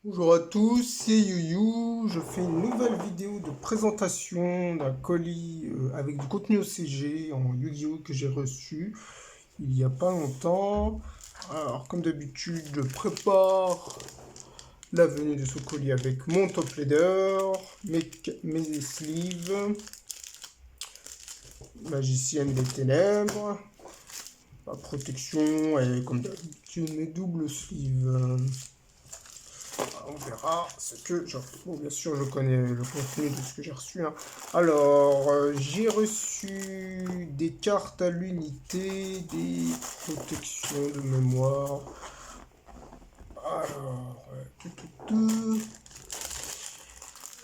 Bonjour à tous, c'est YuYu. Je fais une nouvelle vidéo de présentation d'un colis avec du contenu OCG en Yu-Gi-Oh que j'ai reçu il y a pas longtemps. Alors, comme d'habitude, je prépare la venue de ce colis avec mon top leader, mes sleeves, magicienne des ténèbres, la protection et comme d'habitude mes doubles sleeves. On verra ce que j'ai reçu. Bon, bien sûr, je connais le contenu de ce que j'ai reçu, hein. Alors, j'ai reçu des cartes à l'unité, des protections de mémoire. Alors,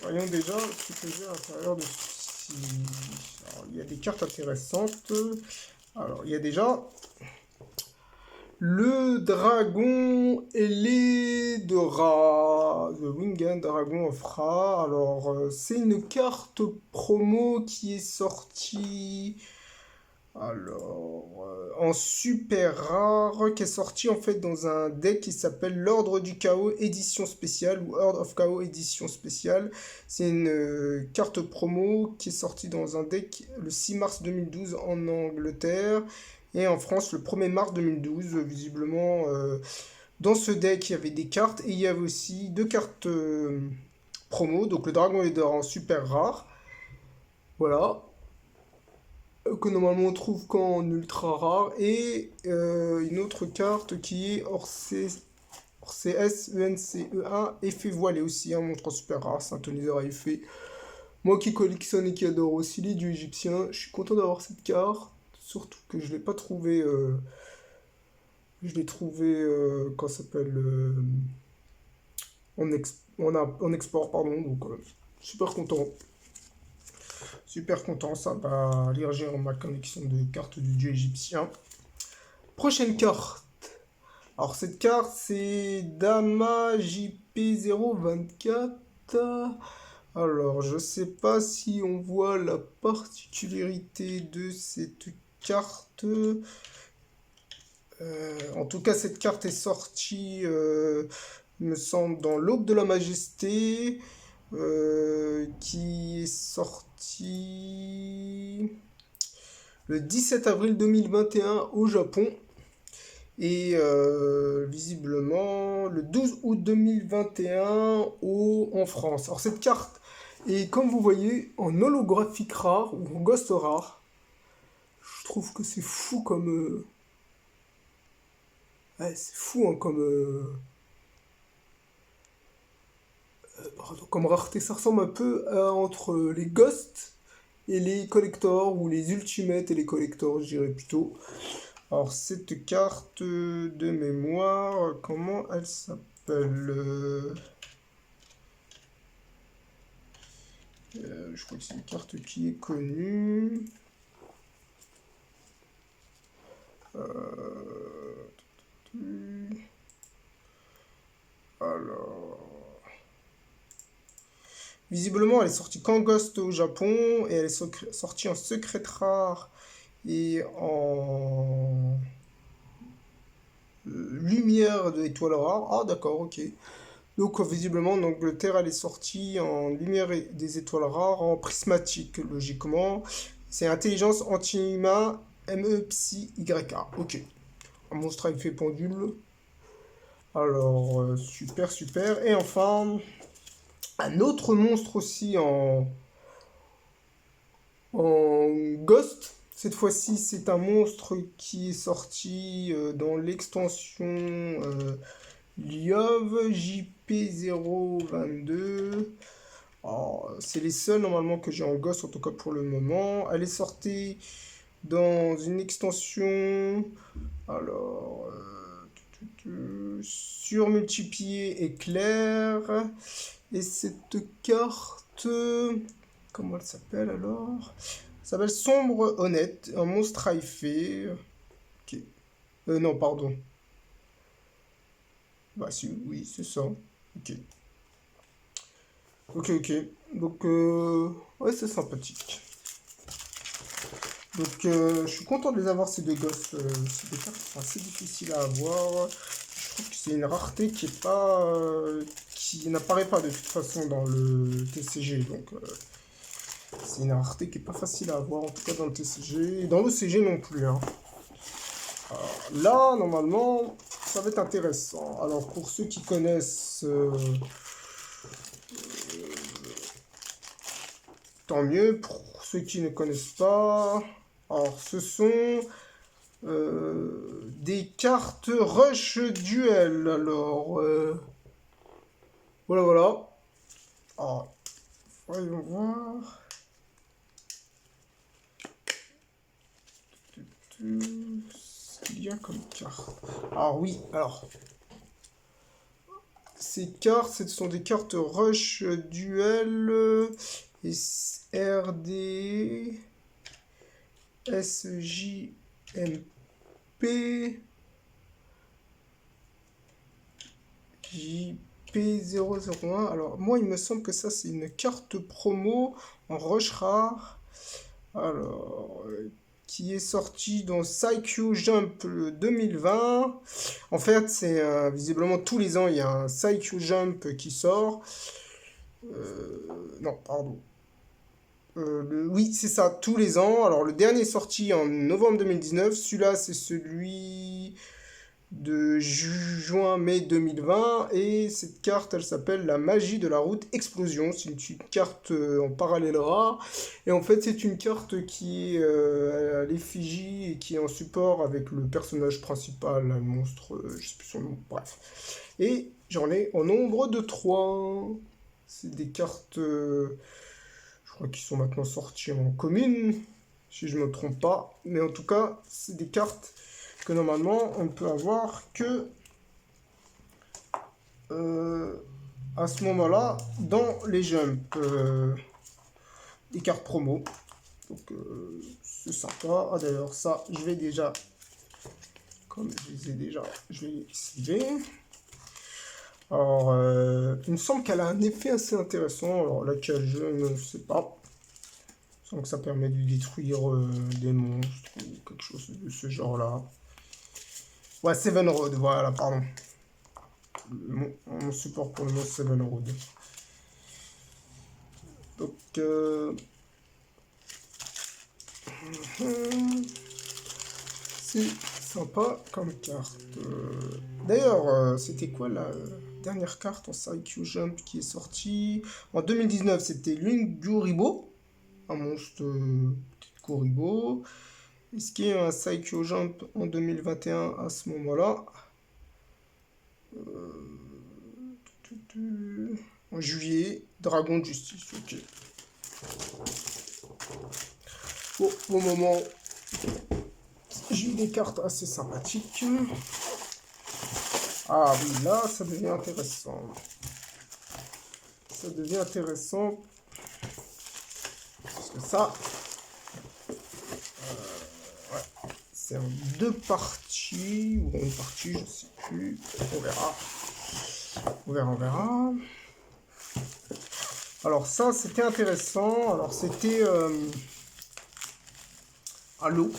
voyons déjà ce que j'ai à l'intérieur de ceci. Alors, il y a des cartes intéressantes. Alors, il y a déjà le dragon ailé de Ra, The Winged Dragon of Ra. Alors, c'est une carte promo qui est sortie en super rare, qui est sortie en fait dans un deck qui s'appelle l'Ordre du Chaos édition spéciale ou Horde of Chaos édition spéciale. C'est une carte promo qui est sortie dans un deck le 6 mars 2012 en Angleterre et en France le 1er mars 2012. Visiblement, dans ce deck, il y avait des cartes et il y avait aussi deux cartes promo. Donc le Dragon Leader en super rare. Voilà. Que normalement on trouve qu'en ultra rare. Et une autre carte qui est hors CS, ENCE1, effet voilé aussi, un montre super rare, synthoniseur à effet. Moi qui collectionne et qui adore aussi les dieux égyptiens, je suis content d'avoir cette carte. Surtout que je l'ai pas trouvé. Je l'ai trouvé, quand ça s'appelle, en export, pardon. Donc, super content. Super content, ça va élargir ma collection de cartes du dieu égyptien. Prochaine carte. Alors, cette carte, c'est Dama JP024. Alors, je sais pas si on voit la particularité de cette carte. En tout cas, cette carte est sortie, il me semble, dans l'Aube de la Majesté, qui est sortie le 17 avril 2021 au Japon et visiblement le 12 août 2021 en France. Alors cette carte est, comme vous voyez, en holographique rare ou en ghost rare. Je trouve que c'est fou comme... ouais, c'est fou, hein, comme rareté. Ça ressemble un peu entre les ghosts et les collectors, ou les ultimates et les collectors, je dirais plutôt. Alors, cette carte de mémoire, comment elle s'appelle? Je crois que c'est une carte qui est connue. Alors... Visiblement, elle est sortie qu'en Ghost au Japon et elle est sortie en Secret Rare et en Lumière de Étoile Rare. Ah, d'accord, ok. Donc, visiblement, en Angleterre, elle est sortie en Lumière des Étoiles Rares en prismatique, logiquement. C'est Intelligence Anti-Humain ME-Psy-YA. Ok. Un monstre à effet pendule. Alors, super, super. Et enfin, un autre monstre aussi en Ghost. Cette fois-ci, c'est un monstre qui est sorti dans l'extension Liov JP022. C'est les seuls normalement que j'ai en Ghost, en tout cas pour le moment. Elle est sortie dans une extension. Alors, sur multiplié éclair. Et cette carte, comment elle s'appelle alors? Ça s'appelle Sombre Honnête, un monstre à effet. Ok. Non, pardon. Bah, si, oui, c'est ça. Ok. Ok, ok. Donc, ouais, c'est sympathique. Donc, je suis content de les avoir, ces deux gosses. C'est des cartes qui sont assez difficiles à avoir. trouve que c'est une rareté qui est pas, qui n'apparaît pas de toute façon dans le TCG. Donc, c'est une rareté qui est pas facile à avoir, en tout cas dans le TCG. Et dans l'OCG non plus, hein. Alors, là, normalement, ça va être intéressant. Alors, pour ceux qui connaissent, tant mieux. Pour ceux qui ne connaissent pas, alors, ce sont des cartes Rush Duel. Alors, voilà, voilà. Alors, voyons voir. Ce qu'il y a comme carte. Alors oui, alors. Ces cartes, ce sont des cartes Rush Duel et RD SJMP JP001. Alors moi il me semble que ça c'est une carte promo en Rush rare. Alors qui est sorti dans Saikyo Jump 2020. En fait, c'est visiblement tous les ans, il y a un Saikyo Jump qui sort. Non, pardon. Oui, c'est ça, tous les ans. Alors, le dernier est sorti en novembre 2019. Celui-là, c'est celui de juin-mai 2020. Et cette carte, elle s'appelle La Magie de la Route Explosion. C'est une carte en parallèle rare. Et en fait, c'est une carte qui est à l'effigie et qui est en support avec le personnage principal, un monstre, je sais plus son nom, bref. Et j'en ai en nombre de 3. C'est des cartes, je crois qu'ils sont maintenant sorties en commune, si je ne me trompe pas. Mais en tout cas, c'est des cartes que normalement on ne peut avoir que à ce moment-là dans les jumps, les cartes promo. Donc c'est sympa. Ah d'ailleurs ça je vais déjà, comme je les ai déjà, je vais les esquiver. Alors il me semble qu'elle a un effet assez intéressant. Alors laquelle je ne sais pas. Il me semble que ça permet de détruire des monstres ou quelque chose de ce genre là. Ouais, Seven Road, voilà, pardon. Mon support pour le mot Seven Road. Donc, c'est sympa comme carte. D'ailleurs, c'était quoi la dernière carte en Saikyo Jump qui est sortie en 2019? C'était Lunguribo, un monstre Kuribo. Est-ce qu'il y a un Saikyo Jump en 2021 à ce moment-là? En juillet, Dragon de Justice, ok. Bon, au moment, j'ai eu des cartes assez sympathiques. Ah oui, là, ça devient intéressant. Ça devient intéressant. Parce que ça, ouais, c'est en 2 parties, ou en une partie, je sais plus. On verra. On verra, on verra. Alors ça, c'était intéressant. Alors c'était à l'eau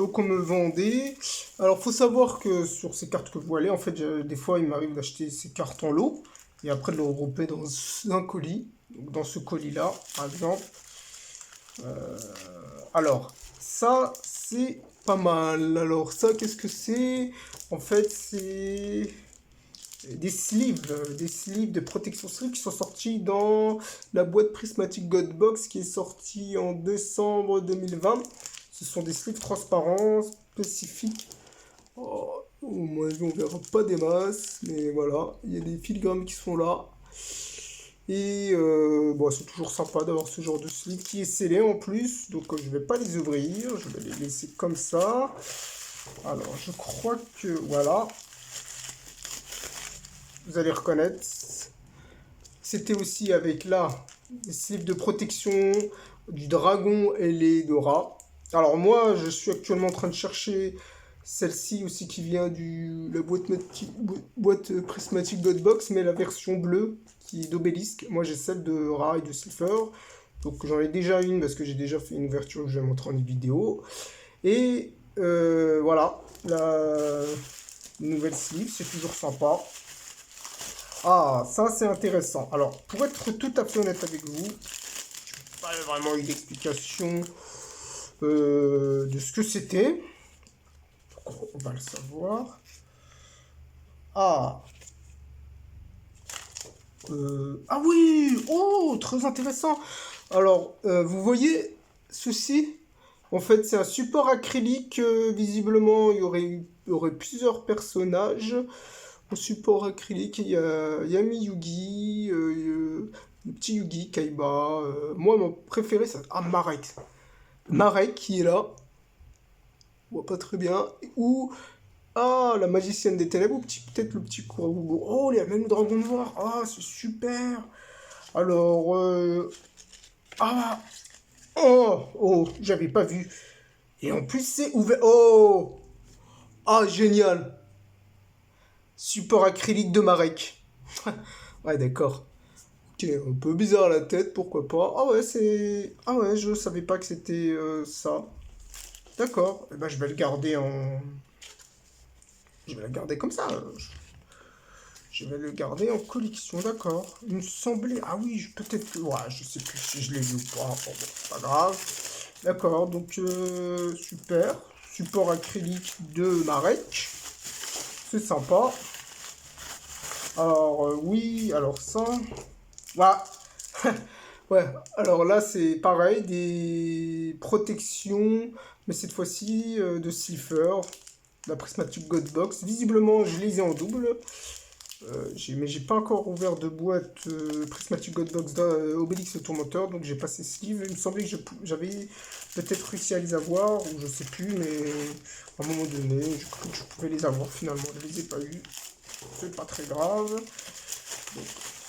qu'on me vendait. Alors faut savoir que sur ces cartes que vous voyez, en fait, des fois, il m'arrive d'acheter ces cartes en lot et après de le regrouper dans un colis. Donc dans ce colis-là, par exemple. Alors, ça, c'est pas mal. Alors ça, qu'est-ce que c'est? En fait, c'est des sleeves de protection slip qui sont sortis dans la boîte Prismatic God Box qui est sortie en décembre 2020. Ce sont des sleeves transparents, spécifiques. Oh, au moins, on verra pas des masses, mais voilà, il y a des filigranes qui sont là. Et bon, c'est toujours sympa d'avoir ce genre de sleeve qui est scellé en plus. Donc je vais pas les ouvrir, je vais les laisser comme ça. Alors je crois que voilà. Vous allez reconnaître. C'était aussi avec là les sleeves de protection du dragon et les Dora. Alors moi je suis actuellement en train de chercher celle-ci aussi qui vient de la boîte Prismatic God Box, mais la version bleue qui est d'Obélisque. Moi j'ai celle de Ra et de Silver. Donc j'en ai déjà une parce que j'ai déjà fait une ouverture que je vais montrer en vidéo. Et voilà, Une nouvelle sleeve, c'est toujours sympa. Ah, ça c'est intéressant. Alors, pour être tout à fait honnête avec vous, j'ai pas vraiment eu d'explication de ce que c'était. Donc, on va le savoir. Ah. Ah oui! Oh, très intéressant. Alors, vous voyez ceci? En fait, c'est un support acrylique. Visiblement, il y aurait plusieurs personnages. Au support acrylique, il y a Yami Yugi, le petit Yugi, Kaiba. Moi, mon préféré, c'est Marek. Marek qui est là. On voit pas très bien. Ou la magicienne des ténèbres, ou peut-être le petit Kurabugo. Oh, il y a même le dragon noir. Ah, c'est super. Alors, ah, oh, j'avais pas vu. Et en plus, c'est ouvert. Oh, génial. Support acrylique de Marek. Ouais, d'accord. Ok, un peu bizarre la tête, pourquoi pas. Ah ouais, Ah ouais, je savais pas que c'était ça. D'accord. Eh ben, je vais le garder en... Je vais le garder comme ça. Je vais le garder en collection, d'accord. Il me semblait... Ah oui, peut-être que... Ouais, je sais plus si je l'ai vu ou pas. Bon, c'est pas grave. D'accord, donc super. Support acrylique de Marek. C'est sympa. Alors, oui, alors ça... Voilà. Ouais, alors là c'est pareil, des protections, mais cette fois-ci de Slifer, la Prismatic God Box. Visiblement, je les ai en double, mais j'ai pas encore ouvert de boîte Prismatic God Box Obélix le Tourmenteur, donc j'ai pas ces sleeves. Il me semblait que j'avais peut-être réussi à les avoir, ou je sais plus, mais à un moment donné, j'ai cru que je pouvais les avoir finalement. Je les ai pas eu, c'est pas très grave.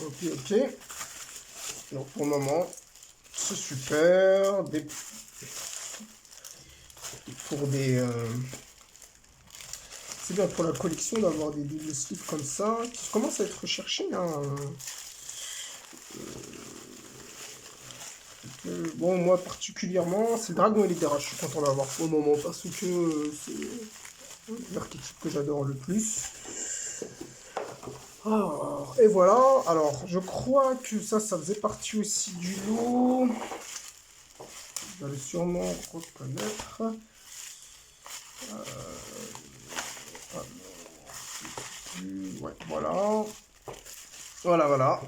Donc, ok. Donc pour le moment, c'est super. C'est bien pour la collection d'avoir des double sleeves comme ça, qui commencent à être recherchés. Hein. Bon, moi particulièrement, c'est le Dragon et les Dera. Je suis content d'avoir pour le moment parce que c'est l'archétype que j'adore le plus. Et voilà. Alors, je crois que ça faisait partie aussi du lot. Vous allez sûrement reconnaître. Ouais, voilà. Voilà.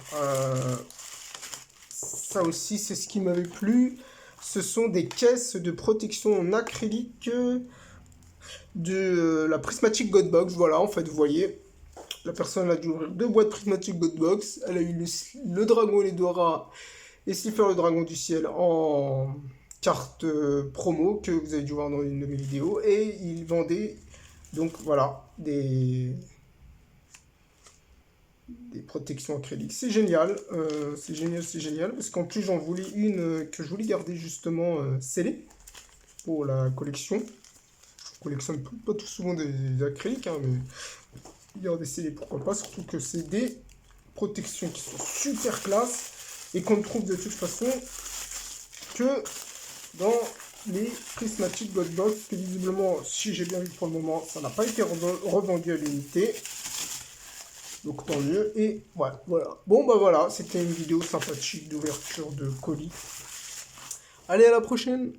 Ça aussi, c'est ce qui m'avait plu. Ce sont des caisses de protection en acrylique de la Prismatic God Box. Voilà, en fait, vous voyez, la personne a dû ouvrir 2 boîtes Prismatic God Box. Elle a eu le dragon et les Dora et Slipper le dragon du ciel en carte promo que vous avez dû voir dans une de mes vidéos. Et ils vendaient donc voilà des protections acryliques. C'est génial, c'est génial, parce qu'en plus j'en voulais une que je voulais garder justement scellée pour la collection. Je collectionne pas tout souvent des acryliques, hein, mais garder scellée pourquoi pas, surtout que c'est des protections qui sont super classe et qu'on ne trouve de toute façon que dans les Prismatic God Box, que visiblement, si j'ai bien vu pour le moment, ça n'a pas été revendu à l'unité. Donc tant mieux. Et voilà. Bon bah voilà, c'était une vidéo sympathique d'ouverture de colis. Allez, à la prochaine!